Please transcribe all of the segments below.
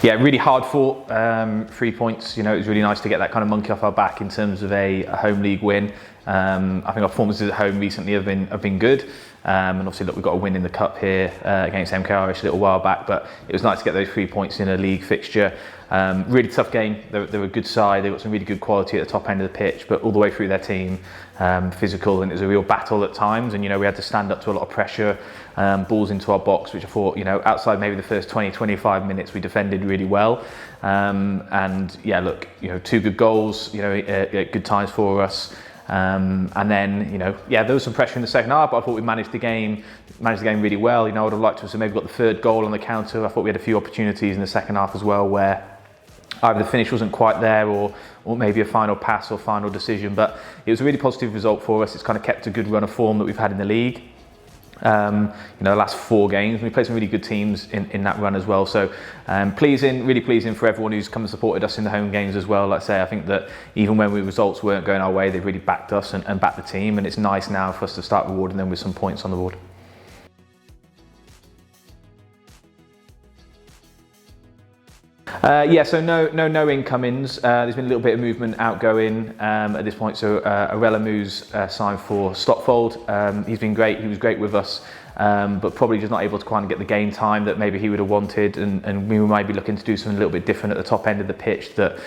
Yeah, really hard fought, 3 points. You know, it was really nice to get that kind of monkey off our back in terms of a home league win. I think our performances at home recently have been good. And obviously, look, we've got a win in the cup here against MK Irish a little while back, but it was nice to get those 3 points in a league fixture. Really tough game. They're a good side. They've got some really good quality at the top end of the pitch, but all the way through their team, physical, and it was a real battle at times. And, you know, we had to stand up to a lot of pressure, balls into our box, which I thought, you know, outside maybe the first 20-25 minutes, we defended really well. And yeah, look, you know, 2 good goals, you know, at good times for us. And then, you know, yeah, there was some pressure in the second half, but I thought we managed the game really well. You know, I would have liked to have maybe got the 3rd goal on the counter. I thought we had a few opportunities in the second half as well where either the finish wasn't quite there or maybe a final pass or final decision. But it was a really positive result for us. It's kind of kept a good run of form that we've had in the league. You know, the last 4 games, we played some really good teams in that run as well. So really pleasing for everyone who's come and supported us in the home games as well. Like I say, I think that even when results weren't going our way, they've really backed us and backed the team. And it's nice now for us to start rewarding them with some points on the board. Yeah, so no incomings. There's been a little bit of movement outgoing at this point. So Arella Moo's signed for Stotfold. He's been great. He was great with us, but probably just not able to kind of get the game time that maybe he would have wanted. And we might be looking to do something a little bit different at the top end of the pitch. That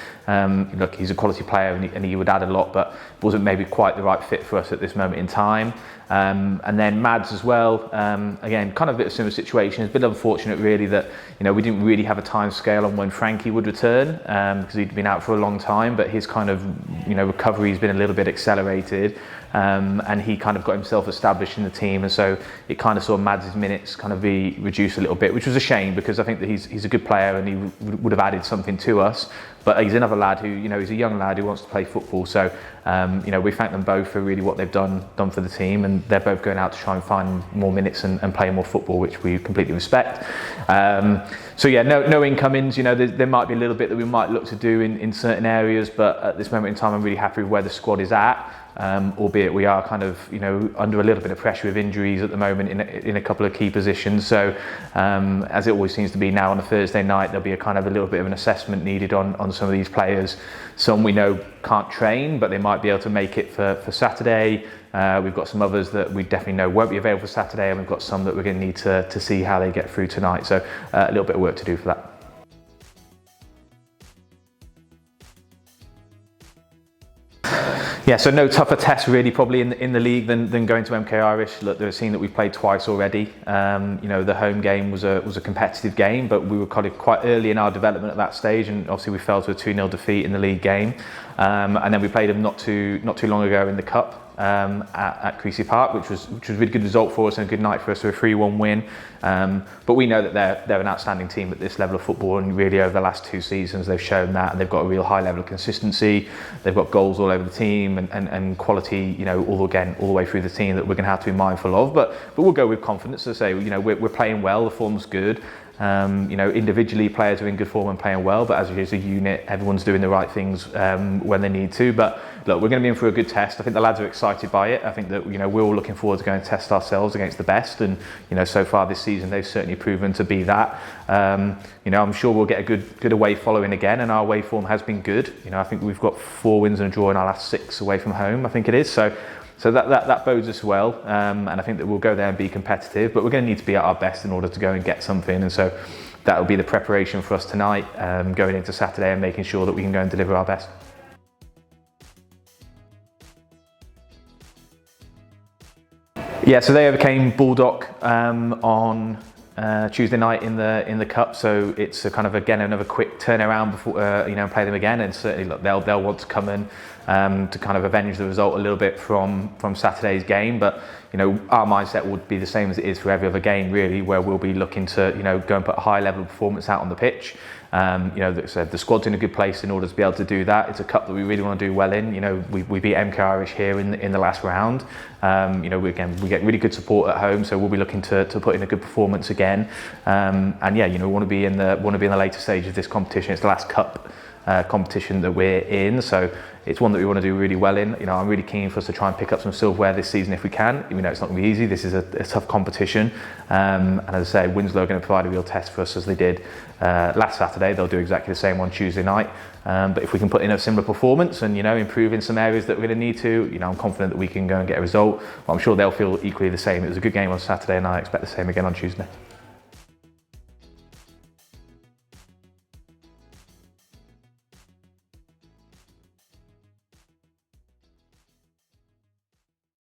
look, he's a quality player and he would add a lot, but wasn't maybe quite the right fit for us at this moment in time. And then Mads as well, again, kind of a bit of a similar situation. It's a bit unfortunate really that, you know, we didn't really have a time scale on when Frankie would return because he'd been out for a long time, but his kind of, you know, recovery has been a little bit accelerated. And he kind of got himself established in the team, and so it kind of saw Mads' minutes kind of be reduced a little bit, which was a shame because I think that he's a good player and he would have added something to us. But he's another lad who, you know, he's a young lad who wants to play football. So, you know, we thank them both for really what they've done for the team, and they're both going out to try and find more minutes and play more football, which we completely respect. So yeah, no incomings. You know, there might be a little bit that we might look to do in certain areas, but at this moment in time, I'm really happy with where the squad is at. Albeit we are kind of, you know, under a little bit of pressure with injuries at the moment in a couple of key positions. So as it always seems to be now on a Thursday night, there'll be a little bit of an assessment needed on some of these players. Some we know can't train, but they might be able to make it for Saturday. We've got some others that we definitely know won't be available for Saturday, and we've got some that we're going to need to see how they get through tonight. So a little bit of work to do for that. Yeah, so no tougher test really probably in the league than going to MK Irish. Look, they're a team that we've played twice already. You know, the home game was a competitive game, but we were kind of quite early in our development at that stage, and obviously we fell to a 2-0 defeat in the league game. And then we played them not too long ago in the cup. At Creasy Park, which was a really good result for us and a good night for us, so a 3-1 win. But we know that they're an outstanding team at this level of football, and really over the last 2 seasons they've shown that, and they've got a real high level of consistency. They've got goals all over the team and quality, you know, all the way through the team that we're going to have to be mindful of. But we'll go with confidence to say, you know, we're playing well, the form's good. You know, individually players are in good form and playing well, but as a unit, everyone's doing the right things when they need to. But look, we're going to be in for a good test. I think the lads are excited by it. I think that, you know, we're all looking forward to going and test ourselves against the best, and, you know, so far this season they've certainly proven to be that. You know, I'm sure we'll get a good away following again, and our away form has been good. You know, I think we've got 4 wins and a draw in our last 6 away from home, I think it is. So that bodes us well, and I think that we'll go there and be competitive, but we're going to need to be at our best in order to go and get something, and so that will be the preparation for us tonight, going into Saturday and making sure that we can go and deliver our best. Yeah, so they overcame Bulldog on Tuesday night in the cup, so it's a kind of again another quick turnaround before you know, play them again, and certainly look, they'll want to come in to kind of avenge the result a little bit from Saturday's game. But, you know, our mindset would be the same as it is for every other game really, where we'll be looking to, you know, go and put a high level of performance out on the pitch. You know, the squad's in a good place in order to be able to do that. It's a cup that we really want to do well in. You know, we beat MK Irish here in the last round. You know, we get really good support at home, so we'll be looking to put in a good performance again. And yeah, you know, we want to be in the later stage of this competition. It's the last cup competition that we're in. So it's one that we want to do really well in. You know, I'm really keen for us to try and pick up some silverware this season if we can. Even though it's not going to be easy, this is a tough competition. And as I say, Winslow are going to provide a real test for us as they did last Saturday. They'll do exactly the same on Tuesday night. But if we can put in a similar performance and, you know, improve in some areas that we're going to need to, you know, I'm confident that we can go and get a result. But I'm sure they'll feel equally the same. It was a good game on Saturday, and I expect the same again on Tuesday.